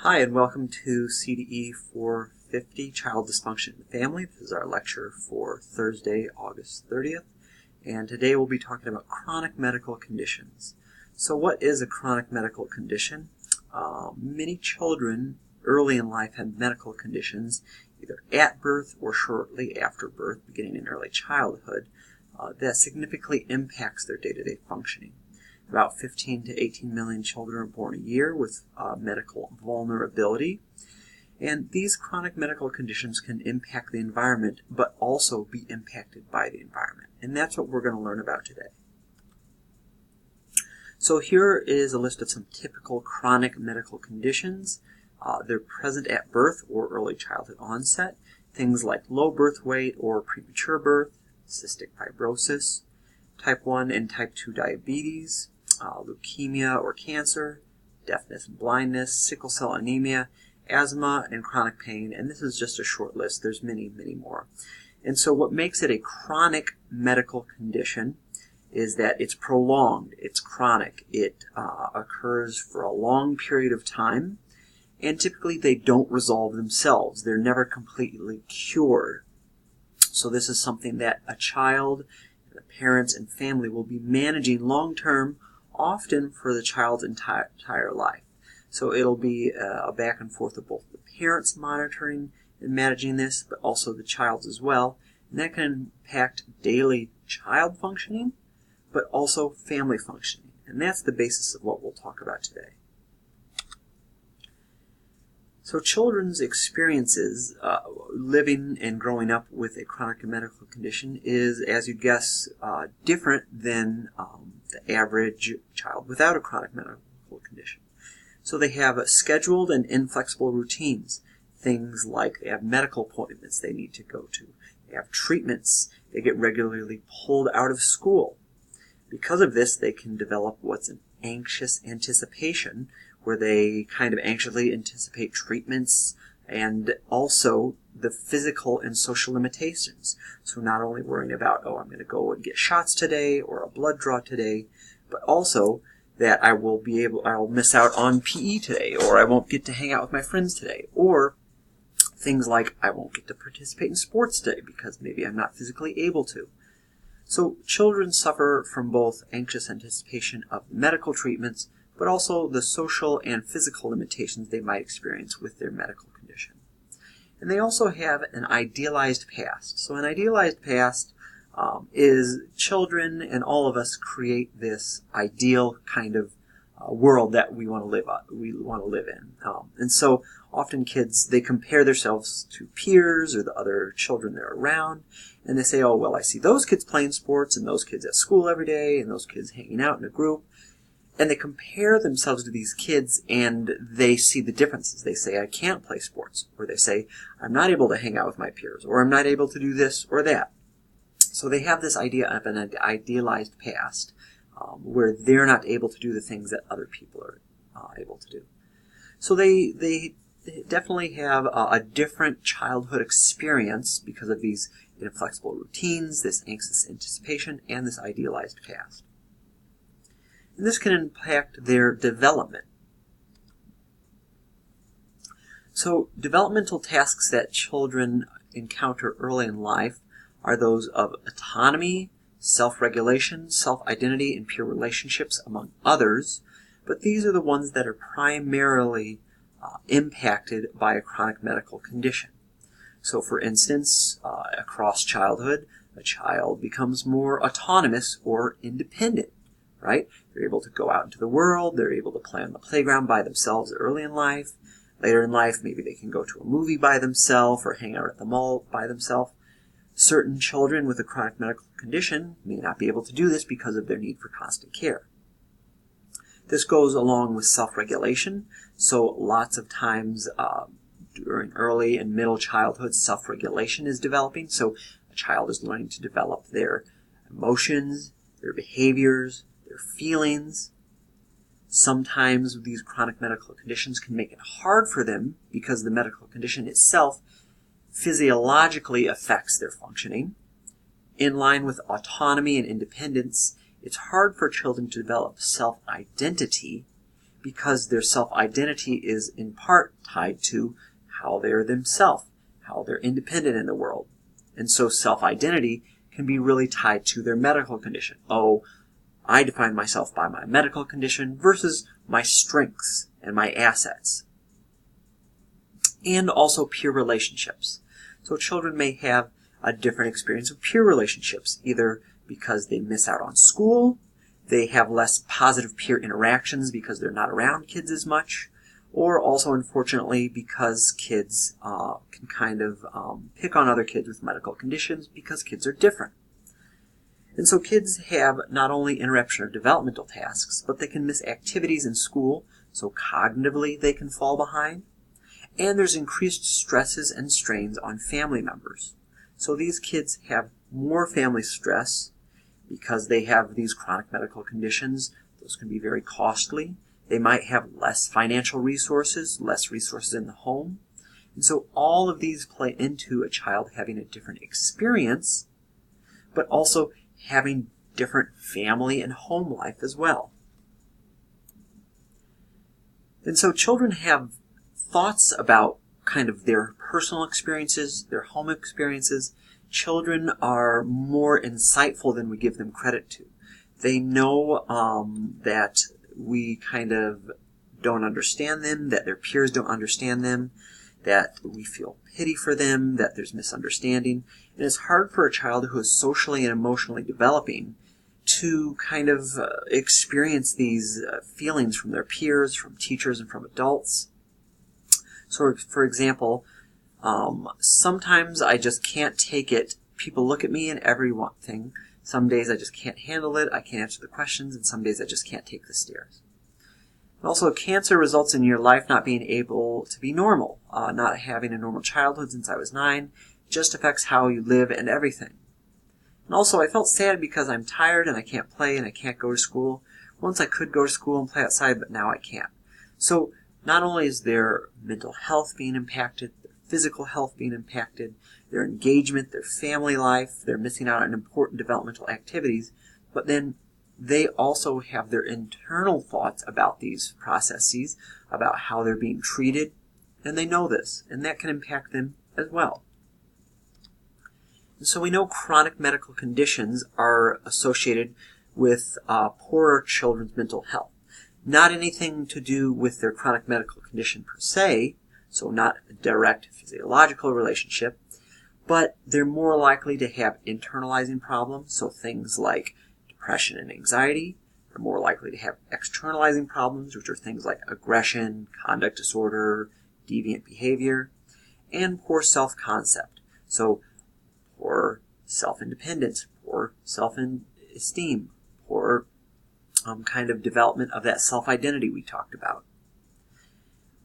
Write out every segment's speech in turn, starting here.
Hi, and welcome to CDE 450, Child Dysfunction in the Family. This is our lecture for Thursday, August 30th, and today we'll be talking about chronic medical conditions. So what is a chronic medical condition? Many children early in life have medical conditions, either at birth or shortly after birth, beginning in early childhood, that significantly impacts their day-to-day functioning. About 15 to 18 million children are born a year with medical vulnerability. And these chronic medical conditions can impact the environment, but also be impacted by the environment. And that's what we're going to learn about today. So here is a list of some typical chronic medical conditions. They're present at birth or early childhood onset. Things like low birth weight or premature birth, cystic fibrosis, type 1 and type 2 diabetes, leukemia or cancer, deafness and blindness, sickle cell anemia, asthma, and chronic pain. And this is just a short list. There's many, many more. And so what makes it a chronic medical condition is that it's prolonged, it's chronic, it occurs for a long period of time, and typically they don't resolve themselves. They're never completely cured. So this is something that a child, the parents, and family will be managing long-term, often for the child's entire life. So it'll be a back and forth of both the parents monitoring and managing this, but also the child's as well. And that can impact daily child functioning, but also family functioning. And that's the basis of what we'll talk about today. So children's experiences living and growing up with a chronic medical condition is, as you'd guess, different than the average child without a chronic medical condition. So they have scheduled and inflexible routines. Things like they have medical appointments they need to go to. They have treatments. They get regularly pulled out of school. Because of this, they can develop what's an anxious anticipation, where they kind of anxiously anticipate treatments and also the physical and social limitations. So not only worrying about, I'm going to go and get shots today or a blood draw today, but also that I'll miss out on PE today, or I won't get to hang out with my friends today, or things like I won't get to participate in sports today because maybe I'm not physically able to. So children suffer from both anxious anticipation of medical treatments, but also the social and physical limitations they might experience with their medical condition. And they also have an idealized past. So an idealized past is children and all of us create this ideal kind of world that we want to live in. And so often kids, they compare themselves to peers or the other children they're around, and they say, I see those kids playing sports and those kids at school every day and those kids hanging out in a group. And they compare themselves to these kids and they see the differences. They say, I can't play sports. Or they say, I'm not able to hang out with my peers. Or I'm not able to do this or that. So they have this idea of an idealized past where they're not able to do the things that other people are able to do. So they definitely have a different childhood experience because of these inflexible routines, this anxious anticipation, and this idealized past. And this can impact their development. So developmental tasks that children encounter early in life are those of autonomy, self-regulation, self-identity, and peer relationships, among others. But these are the ones that are primarily impacted by a chronic medical condition. So for instance, across childhood, a child becomes more autonomous or independent. Right? They're able to go out into the world. They're able to play on the playground by themselves early in life. Later in life, maybe they can go to a movie by themselves or hang out at the mall by themselves. Certain children with a chronic medical condition may not be able to do this because of their need for constant care. This goes along with self-regulation. So lots of times during early and middle childhood, self-regulation is developing. So a child is learning to develop their emotions, their behaviors, their feelings. Sometimes these chronic medical conditions can make it hard for them because the medical condition itself physiologically affects their functioning. In line with autonomy and independence, it's hard for children to develop self-identity because their self-identity is in part tied to how they're themselves, how they're independent in the world. And so self-identity can be really tied to their medical condition. Oh, I define myself by my medical condition versus my strengths and my assets. And also peer relationships. So children may have a different experience of peer relationships, either because they miss out on school, they have less positive peer interactions because they're not around kids as much, or also, unfortunately, because kids can kind of pick on other kids with medical conditions because kids are different. And so kids have not only interruption of developmental tasks, but they can miss activities in school, so cognitively they can fall behind. And there's increased stresses and strains on family members. So these kids have more family stress because they have these chronic medical conditions. Those can be very costly. They might have less financial resources, less resources in the home. And so all of these play into a child having a different experience, but also having different family and home life as well. And so children have thoughts about kind of their personal experiences, their home experiences. Children are more insightful than we give them credit to. They know that we kind of don't understand them, that their peers don't understand them, that we feel pity for them, that there's misunderstanding. And it's hard for a child who is socially and emotionally developing to kind of experience these feelings from their peers, from teachers, and from adults. So, for example, sometimes I just can't take it. People look at me and every one thing. Some days I just can't handle it. I can't answer the questions, and some days I just can't take the stairs. And also, cancer results in your life not being able to be normal, not having a normal childhood since I was 9. It just affects how you live and everything. And also, I felt sad because I'm tired and I can't play and I can't go to school. Once I could go to school and play outside, but now I can't. So, not only is their mental health being impacted, their physical health being impacted, their engagement, their family life, they're missing out on important developmental activities, but then they also have their internal thoughts about these processes, about how they're being treated, and they know this, and that can impact them as well. And so we know chronic medical conditions are associated with poorer children's mental health. Not anything to do with their chronic medical condition per se, so not a direct physiological relationship, but they're more likely to have internalizing problems, so things like depression and anxiety. They're more likely to have externalizing problems, which are things like aggression, conduct disorder, deviant behavior, and poor self-concept, so poor self-independence, poor self-esteem, poor kind of development of that self-identity we talked about.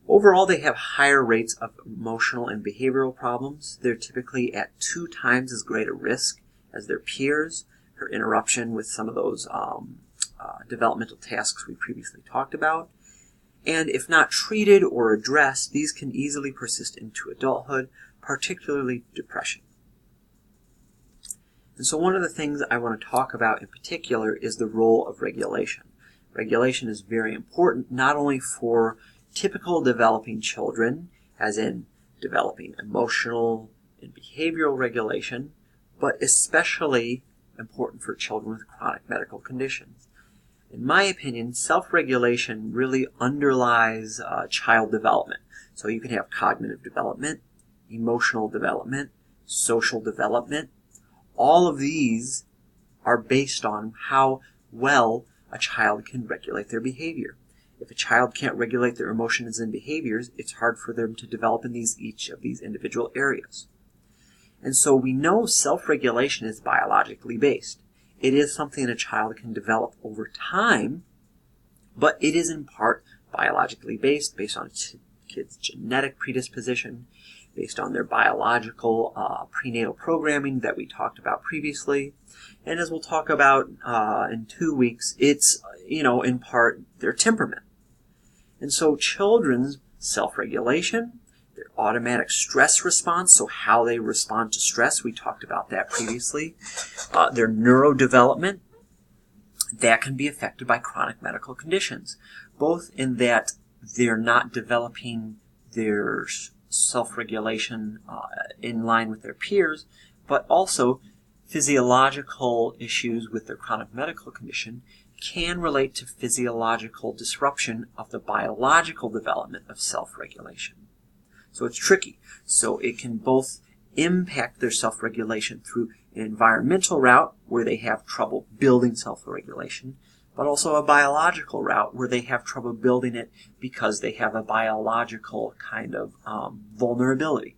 Overall, they have higher rates of emotional and behavioral problems. They're typically at 2 times as great a risk as their peers for interruption with some of those developmental tasks we previously talked about. And if not treated or addressed, these can easily persist into adulthood, particularly depression. And so one of the things I want to talk about in particular is the role of regulation. Regulation is very important, not only for typical developing children, as in developing emotional and behavioral regulation, but especially important for children with chronic medical conditions. In my opinion, self-regulation really underlies child development. So you can have cognitive development, emotional development, social development. All of these are based on how well a child can regulate their behavior. If a child can't regulate their emotions and behaviors, it's hard for them to develop in each of these individual areas. And so we know self-regulation is biologically based. It is something a child can develop over time, but it is in part biologically based on a kid's genetic predisposition, based on their biological prenatal programming that we talked about previously. And as we'll talk about in 2 weeks, it's, in part their temperament. And so children's self-regulation, their automatic stress response, so how they respond to stress, we talked about that previously, their neurodevelopment, that can be affected by chronic medical conditions. both in that they're not developing their self-regulation in line with their peers, but also physiological issues with their chronic medical condition can relate to physiological disruption of the biological development of self-regulation. So it's tricky. So it can both impact their self-regulation through an environmental route where they have trouble building self-regulation, but also a biological route where they have trouble building it because they have a biological kind of vulnerability.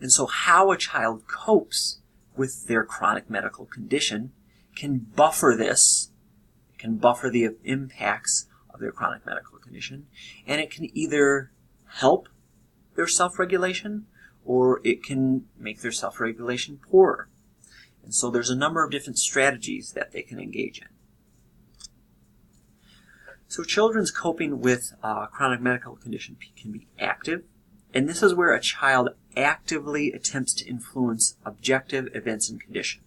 And so how a child copes with their chronic medical condition can buffer this, can buffer the impacts of their chronic medical condition, and it can either help their self-regulation or it can make their self-regulation poorer. And so there's a number of different strategies that they can engage in. So children's coping with chronic medical condition can be active, and this is where a child actively attempts to influence objective events and conditions.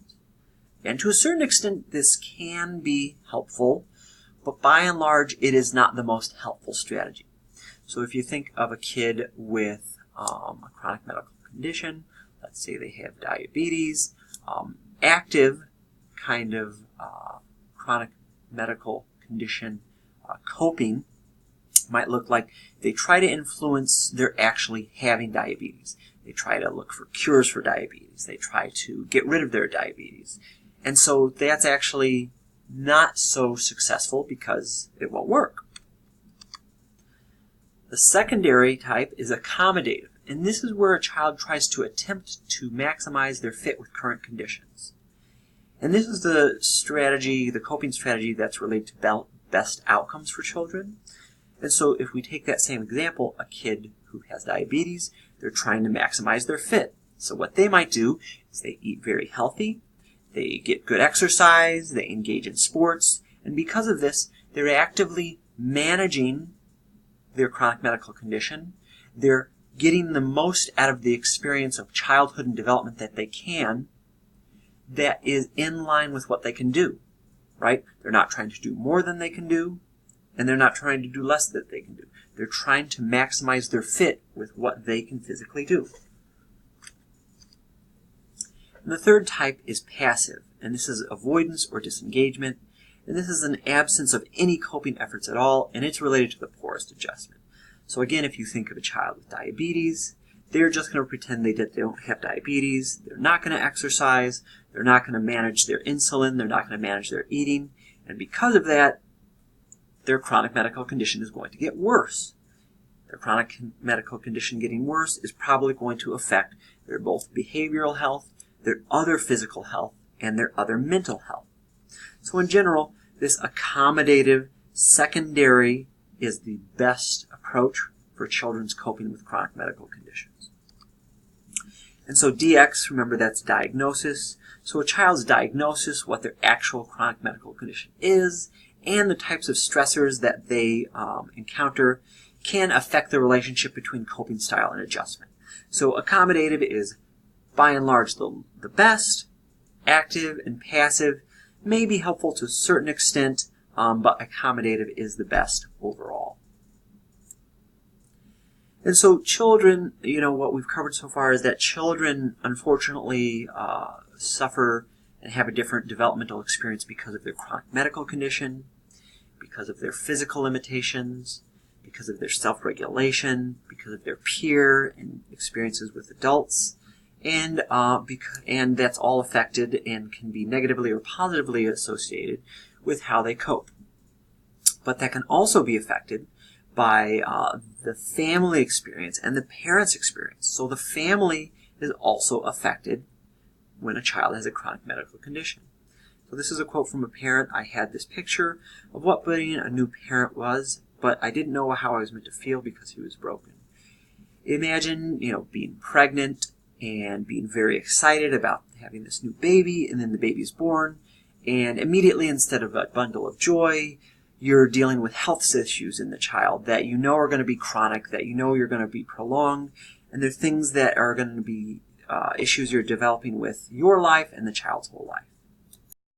And to a certain extent, this can be helpful, but by and large, it is not the most helpful strategy. So if you think of a kid with a chronic medical condition, let's say they have diabetes, active kind of chronic medical condition coping might look like they try to influence their actually having diabetes. They try to look for cures for diabetes. They try to get rid of their diabetes. And so that's actually not so successful because it won't work. The secondary type is accommodative, and this is where a child tries to attempt to maximize their fit with current conditions. And this is the strategy, the coping strategy that's related to best outcomes for children. And so if we take that same example, a kid who has diabetes, they're trying to maximize their fit. So what they might do is they eat very healthy, they get good exercise, they engage in sports, and because of this, they're actively managing their chronic medical condition. They're getting the most out of the experience of childhood and development that they can that is in line with what they can do, right? They're not trying to do more than they can do, and they're not trying to do less than they can do. They're trying to maximize their fit with what they can physically do. And the third type is passive, and this is avoidance or disengagement, and this is an absence of any coping efforts at all, and it's related to the poorest adjustment. So again, if you think of a child with diabetes, they're just going to pretend they don't have diabetes. They're not going to exercise. They're not going to manage their insulin. They're not going to manage their eating. And because of that, their chronic medical condition is going to get worse. Their chronic medical condition getting worse is probably going to affect their both behavioral health, their other physical health, and their other mental health. So in general, this accommodative secondary is the best approach for children's coping with chronic medical conditions. And so DX, remember that's diagnosis. So a child's diagnosis, what their actual chronic medical condition is, and the types of stressors that they encounter can affect the relationship between coping style and adjustment. So accommodative is by and large the best. Active and passive may be helpful to a certain extent, but accommodative is the best overall. And so children, what we've covered so far is that children unfortunately suffer and have a different developmental experience because of their chronic medical condition, because of their physical limitations, because of their self-regulation, because of their peer and experiences with adults, and that's all affected and can be negatively or positively associated with how they cope. But that can also be affected by the family experience and the parents' experience. So the family is also affected when a child has a chronic medical condition. So this is a quote from a parent. I had this picture of what being a new parent was, but I didn't know how I was meant to feel because he was broken. Imagine, being pregnant and being very excited about having this new baby, and then the baby's born, and immediately instead of a bundle of joy, you're dealing with health issues in the child that are going to be chronic, that you're going to be prolonged, and they're things that are going to be issues you're developing with your life and the child's whole life.